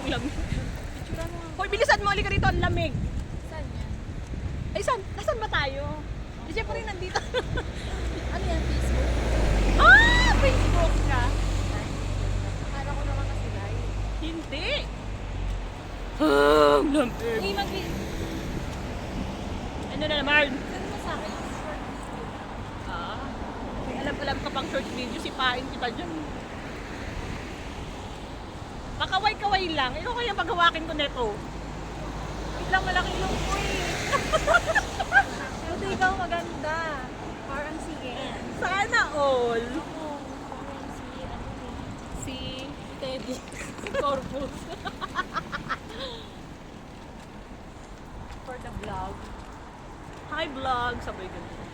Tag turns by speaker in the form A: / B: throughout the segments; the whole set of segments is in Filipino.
A: lamig.
B: Itsura mo nga.
A: Hoy, bilisan mo. Halika rito. Ang lamig.
B: Saan yan?
A: Ay, Nasaan ba tayo? Eh, syempre nandito.
B: Ano yan? Facebook?
A: Ah! Facebook ka.
B: Akala ko naman kasi live.
A: Hindi. Ah, ang lamig.
B: Uy,
A: Ano na naman?
B: Saan mo sa akin? Short video.
A: Ah, may alam ka pang short video. Sipain kita dyan. Pakaway-kaway lang. Ikaw kaya paghawakin ko neto. Wait lang, malaki yung uy.
B: Buti ikaw maganda. Parang si Yen.
A: Sana all.
B: Ako, parang si ano eh.
A: Si
B: Teddy. Si Corpus.
A: for the vlog. Hi vlog, sabay ganun.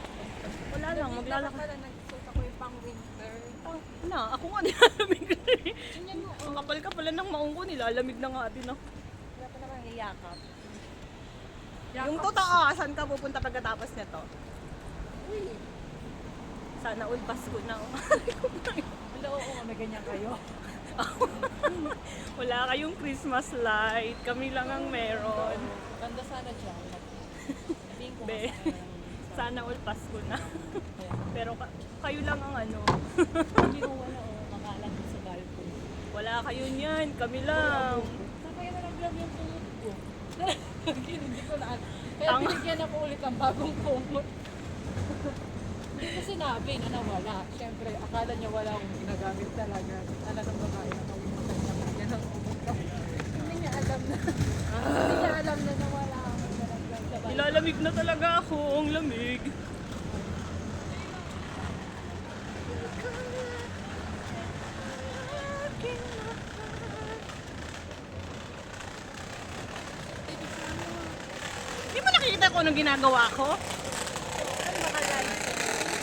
A: Wala lang, maglalakad.
B: Pala nagsuot ako yung pang winter.
A: Oh, na, ako nga nilalamig na eh.
B: Ganyan mo.
A: Ang kapal ka pala ng maong ko, nilalamig na nga din ako.
B: Wala pa naman iyakap.
A: Yung totoo, saan ka pupunta pagkatapos nito?
B: Uy.
A: Sana all Pasko na.
B: Wala, oo nga, may ganyan kayo.
A: Wala kayong Christmas light. Kami lang ang meron.
B: Ganda sana dyan. Sabihin ko
A: Be, sana all Pasko na. Pero kayo lang ang ano.
B: Hindi ko wala, makalat sa galpo.
A: Wala kayo niyan. Kami lang.
B: Saan kaya nalaglag yung kumot ko? Hindi ko na. Kaya
A: Tang-
B: binigyan ako ulit ng bagong kumot. Hindi ko sinabi na nawala. Siyempre, akala niya wala akong ginagamit talaga. Akala ng babae na nawimutan niya kanya ng kumot ko. Hindi niya alam na. Hindi niya alam na nawala akong nalaglag sa bahay.
A: Nilalamig na talaga ako. Ang lamig. Hindi mo nakikita ko anong ginagawa ko?
B: Ano baka live?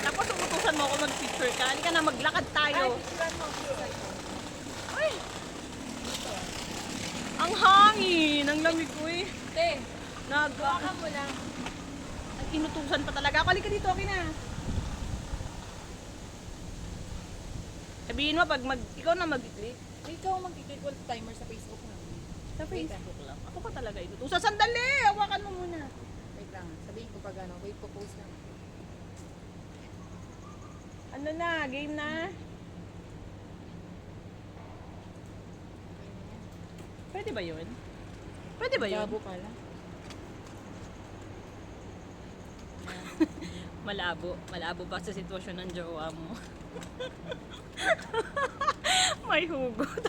A: Tapos umutusan mo ako mag-picture ka. Hindi ka na maglakad
B: Ay,
A: tayo.
B: picturean mo. Picturean mo.
A: Ay! Ang hangin! Ang lamig ko eh.
B: Te,
A: Nag...
B: hawakan mo lang.
A: Inutusan pa talaga ako. Halika dito, okay na. Sabihin mo pag ikaw na mag-click.
B: Ikaw mag-click wall timer sa Facebook na.
A: Sa Facebook lang. Ako pa talaga inutusan. Sandali! Hawakan mo muna.
B: Wait lang. Sabihin ko pag ano. Wait, post lang.
A: Ano na? Game na? Pwede ba yun? Pwede ba yun?
B: Labo ka lang.
A: Malabo. Malabo pa sa sitwasyon ng jowa mo. May hugot.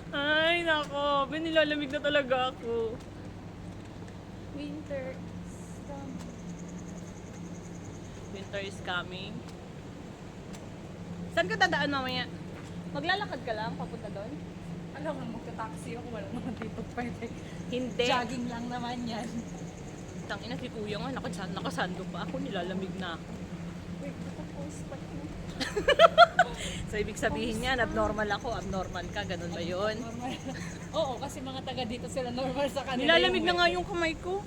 A: Ay, nako. Binilalamig na talaga ako.
B: Winter storm.
A: Winter is coming. Saan ka dadaan mamaya? Maglalakad ka lang papunta doon?
B: Alam mo, magta-taxi ako. Wala naman dito pwede.
A: Hindi.
B: Jogging lang naman yan.
A: Tangina si kuya nga, nakasando pa ako, nilalamig na ako.
B: Wait, post pa yun.
A: So, ibig sabihin niyan, abnormal ako, abnormal ka, ganun ba yun?
B: Normal. Oo, kasi mga taga dito sila normal sa kanila.
A: Nilalamig na nga yung kamay ko.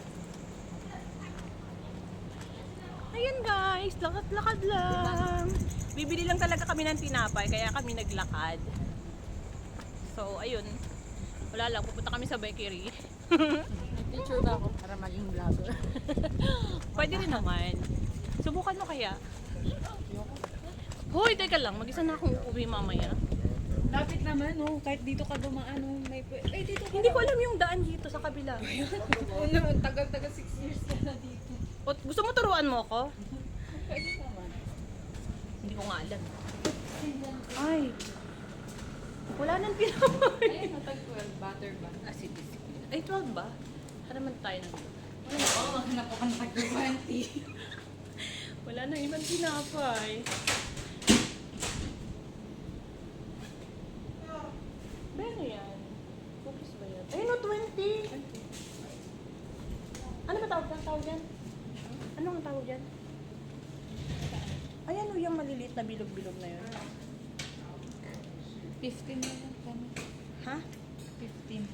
A: Ayan guys, lakad-lakad lang. Bibili lang talaga kami ng tinapay, kaya kami naglakad. So, ayun. Wala lang, pupunta kami sa bakery.
B: Teacher ba ako para maging vlogger?
A: Pwede rin naman. Subukan mo kaya. Hoy, teka lang, mag-isa na akong uuwi mamaya.
B: Lapit naman, oh. Kahit dito ka dumaan, oh. May ay, dito ka.
A: Hindi ko alam yung daan dito sa kabila.
B: Oo naman, tagal-tagal 6 years ka na dito.
A: O, gusto mo turuan mo ako?
B: Pwede naman.
A: Hindi ko nga alam. Ay. Wala nang pinamay.
B: Ayun, natag 12, butter ba?
A: Ah, sige. Ay, 12 ba? Haraman tayo ng
B: Oo, maghanap ako ng tag 20.
A: wala nang ibang tinapay. Pero yan. Focus ba yan? Ay, no, 20. Ano ba tawag yan? Tawag yan? Ano ang tawag yan? Ay, ano yung maliliit na bilog-bilog na yun?
B: 15 na lang kami.
A: Ha?
B: 15.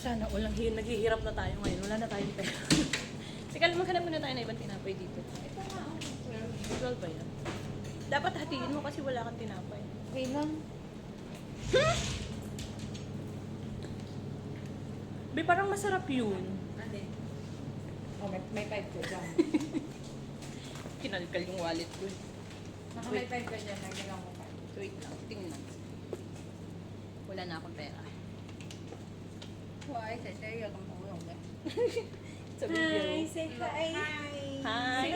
A: Sana walang naghihirap na tayo ngayon. Wala na tayong pera. Teka, maghanap muna tayo na ibang tinapay dito.
B: Ito nga, oh.
A: 12 ba yan? Dapat hatiin mo kasi wala kang tinapay.
B: Okay lang.
A: Be, parang masarap yun.
B: Ate. Oh, may 5 ka dyan.
A: Kinalkal yung wallet ko.
B: Naka may 5 ka dyan. Nagdagang mo 5.
A: Wait lang, tingnan. Wala na akong pera.
B: Why? Sa seryo kang pulong ba?
A: Sa video.
B: say hi.
A: Hi!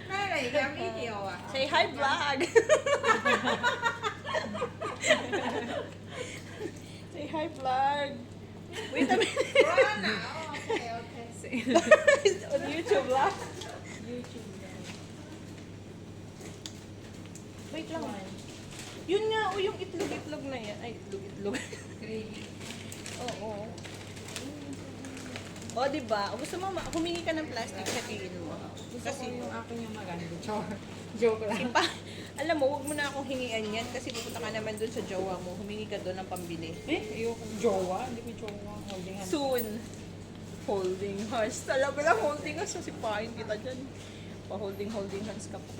B: Nay, ka video ah.
A: Say hi, vlog! Say hi, vlog! Wait a minute!
B: Okay.
A: On YouTube, vlog?
B: YouTube
A: Wait lang. Yun nga, o yung itlog-itlog na yan. Ay, itlog-itlog.
B: Gravy.
A: Oo. O, diba? O, gusto mo, humingi ka ng plastic, hatiin mo.
B: Gusto ko yung akin yung maganda. Joke lang.
A: Pa, alam mo, huwag mo na akong hingian yan kasi pupunta ka naman dun sa jowa mo. Humingi ka dun ng pambili.
B: Ayoko. Jowa? Hindi ko jowa. Holding hands.
A: Soon. Holding hands. Alam mo lang, holding hands. Sipahin kita dyan. Pa-holding hands ka pa.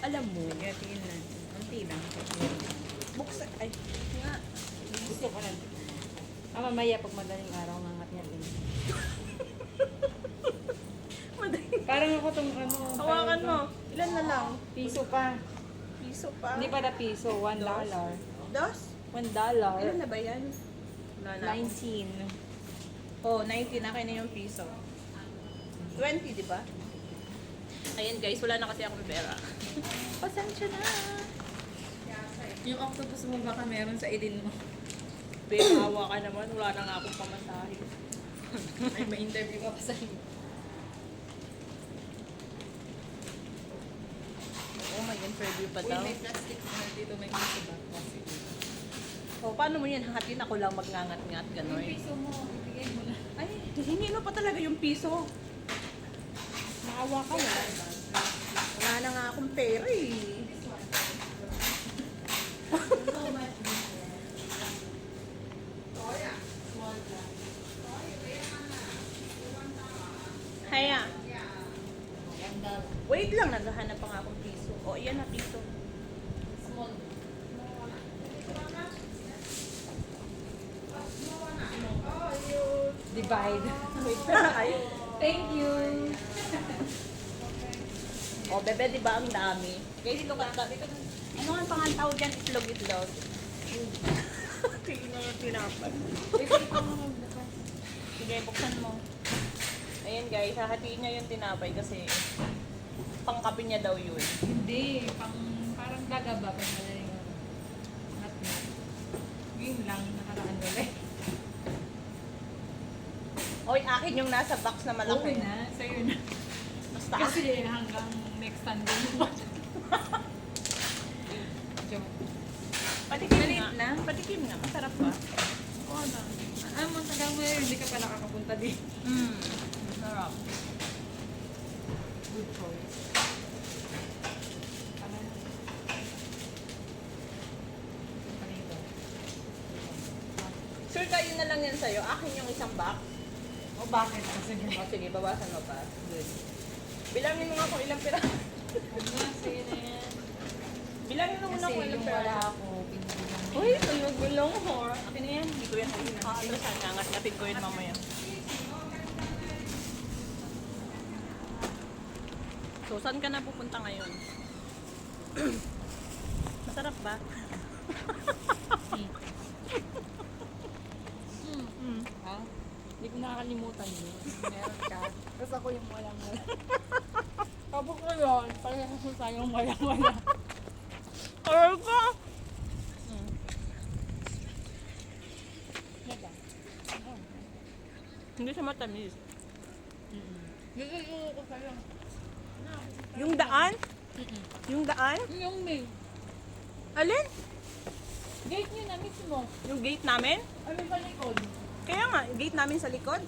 A: Alam mo,
B: Kaya tingin natin. Unti lang.
A: buksan. Ay, nga.
B: Gusto ko lang. Mamaya pag madaling araw, ngangat niya din.
A: Madali.
B: Parang ako tong ano.
A: Hawakan mo. Ilan na lang?
B: Piso pa.
A: Piso pa.
B: Hindi pala piso. $1.
A: Dos?
B: $1.
A: Ilan na ba yan? Wala na ako.
B: 19.
A: Oh, 19 na kayo na yung piso. 20, di ba? Ayan guys, wala na kasi akong pera. Pasensya na.
B: Yung octopus mo baka meron sa idin mo.
A: Hawa ka naman, wala na nga akong pamasahe.
B: Ay, may interview ka pa sa iyo.
A: Oo, may interview pa
B: Uy,
A: daw.
B: may plastic na dito. May piso ba? Plastic.
A: O, paano mo yan? Hahatin ako lang magngangat-ngat,
B: Yung
A: gano'n.
B: piso mo, ibigay mo na.
A: Ay, hihingi mo pa talaga yung piso. Maawa ka, wala na nga akong pera eh. Haya. Wait lang, naghahanap pa nga akong piso. O, iyan na piso.
B: Small. Divide.
A: Wait lang. Ay.
B: Thank you.
A: O, bebe, di ba ang dami? Guys, ito ka. Ano nga ang pangalan tawag dyan? Itlog-itlog. Tingnan yung tinapan. Sige, buksan mo. Ayan guys, hahatiin niya yung tinapay kasi pangkape niya daw yun.
B: Hindi, parang daga ba pag madaling not. Yun lang, nakaraan ulit.
A: Oy, akin yung nasa box na malaki.
B: Okay na, sa'yo na.
A: Basta
B: Kasi hanggang next Sunday mo. Joke.
A: patikim
B: Maliit
A: nga.
B: lang.
A: Patikim nga, masarap ba?
B: Oo na. Mo, tagal mo yun, hindi ka pa nakakapunta din.
A: Masarap.
B: Good choice. Ano? Ano ito?
A: Sure kayo na lang yan sa'yo. Akin yung isang box.
B: O bakit? Kasi
A: O sige, bawasan mo pa. Good. Bilangin mo nga kung ilang pira.
B: ano, sige na yan.
A: Bilangin mo muna
B: Kasi
A: kung ilang
B: yung
A: pira.
B: wala ako, pinagbilang mo.
A: Uy, tulog mo lang ho. Akin na yan. Hindi ko yan. Atrasan nga. Ngat-ngatin ko yun mamaya. So, saan ka na pupunta ngayon? Masarap ba?
B: Ha? Hindi ko nakakalimutan yun. Meron ka. Tapos ako yung walang-wala. Tapos ko yun, parang ako tayong walang-wala.
A: Aral ka!
B: Diba?
A: Hindi siya matamis.
B: Gusto ko sa'yo.
A: Yung daan? Yung daan?
B: Yung may
A: Alin?
B: gate nyo na mismo.
A: Yung gate namin?
B: Ano ba likod?
A: Kaya nga, yung gate namin sa likod.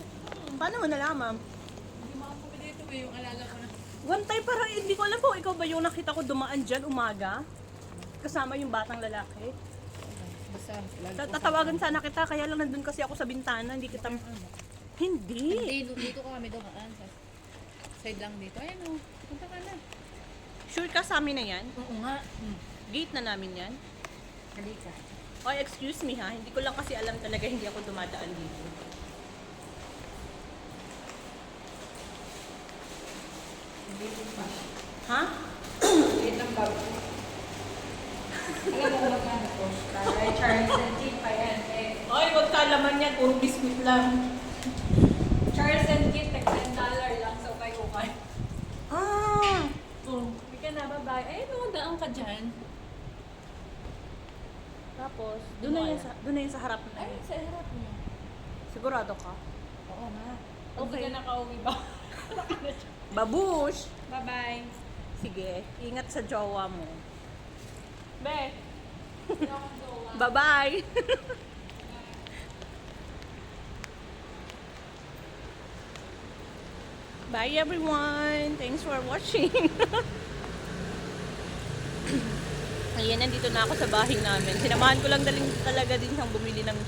A: Paano mo nalaman?
B: Hindi makapupi dito eh, yung alaga ko na.
A: One time parang hindi ko alam po, ikaw ba yung nakita ko dumaan dyan umaga? Kasama yung batang lalaki.
B: Basta,
A: Tatawagan sana kita, kaya lang nandun kasi ako sa bintana, hindi kita... Hindi!
B: Dito ka kami dumaan. Side lang dito. Ayan o, punta ka na.
A: Sure ka sa amin na yan?
B: Oo nga.
A: Gate na namin yan?
B: Halika.
A: Oy, excuse me ha. Hindi ko lang kasi alam talaga, hindi ako dumadaan dito. Ha?
B: Wait ang bago. Alam mo kung magkano to? Kaya Charles and Keith pa yan.
A: Oy, wag kalaman yan. Puro biscuit lang.
B: Charles and Keith, $10 lang. So, kayo ka.
A: Ah!
B: Oh, hindi ka na babay. Ay, daan ka dyan.
A: Tapos, doon na yan sa harap na
B: Ay,
A: yun.
B: sa harap niya.
A: Sigurado ka?
B: Oo nga.
A: Okay.
B: Hindi ka nakauwi ba?
A: Babush!
B: Bye-bye.
A: Sige, ingat sa jowa mo. Be!
B: Hindi akong jowa.
A: Bye-bye! Bye everyone! Thanks for watching! Ayan, nandito na ako sa bahay namin. Sinamahan ko lang talaga din siyang bumili ng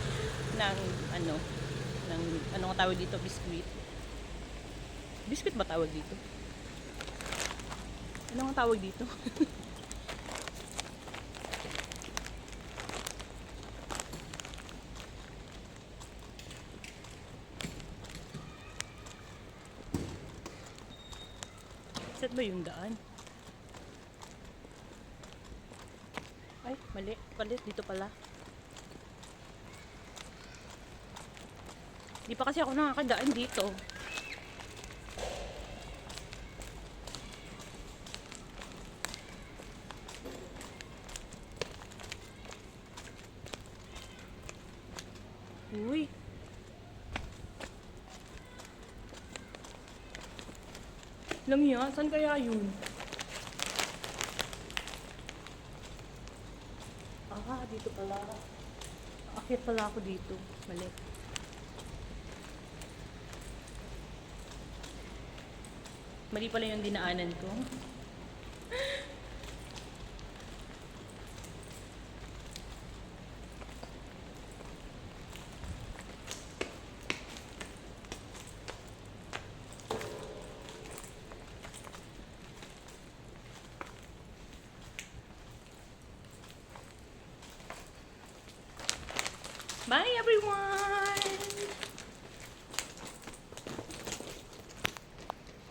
A: ano nga tawag dito, biskuit. Biskuit ba tawag dito? Ano nga tawag dito? Saan ba yung daan? Ay, mali. Palit dito pala. Di pa kasi ako nakakadaan dito. Uy. Lang yan? Saan kaya yun? Ah, dito pala. Akit pala ako dito. Mali. Mali pala yung dinaanan ko. Bye everyone!